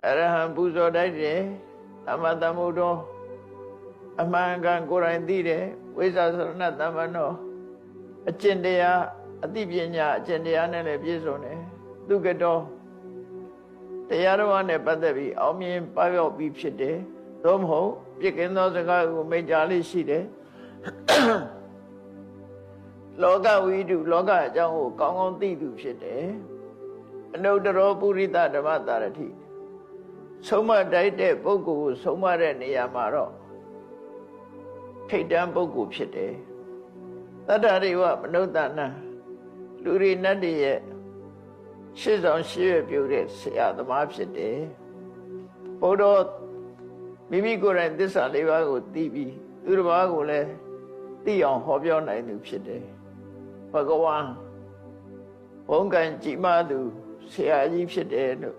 အရဟံပူဇော်တတ်တယ်သမ္မာသမ္ဗုဒ္ဓောအမှန်ကန်ကိုယ်တိုင်သိတယ်ဝိဇ္ဇာသရဏသမ္ပန္နောအကျင့်တရားအသိပညာအကျင့်တရားနဲ့လည်းပြည့်စုံတယ်သူကတော်တရားတော်နဲ့ပတ်သက်ပြီးအောင်မြင်ပါရောက်ပြီးဖြစ်တယ်သို့မဟုတ်ပြစ်ကင်းသောစကားကိုမိန့်ကြားလေးရှိတယ်လောကဝိတုလောကအကြောင်းကိုကောင်းကောင်းသိသူဖြစ်တယ်အနုတ္တရောပုရိသဓမ္မတာရတိဆုံးမတိုက်တဲ့ပုဂ္ဂိုလ်ကိုဆုံးမတဲ့နေရာမှာတော့ထိတ်တန်းပုဂ္ဂိုလ်ဖြစ်တယ်တတ္တရိဝမနုဿာနံလူရိနတ်တွေရဲ့ရှေ့ဆောင်ရှေ့ရပြုတဲ့ဆရာသမားဖြစ်တယ်ဘုရားမိမိကိုယ်တိုင်သစ္စာလေးပါးကိုသိပြီးသူတစ်ပါးကိုလည်းသိအောင်ဟောပြောနိုင်သူဖြစ်တယ်ဘဂဝါဘုံကံကြည်မသူဆရာကြီးဖြစ်တယ်လို့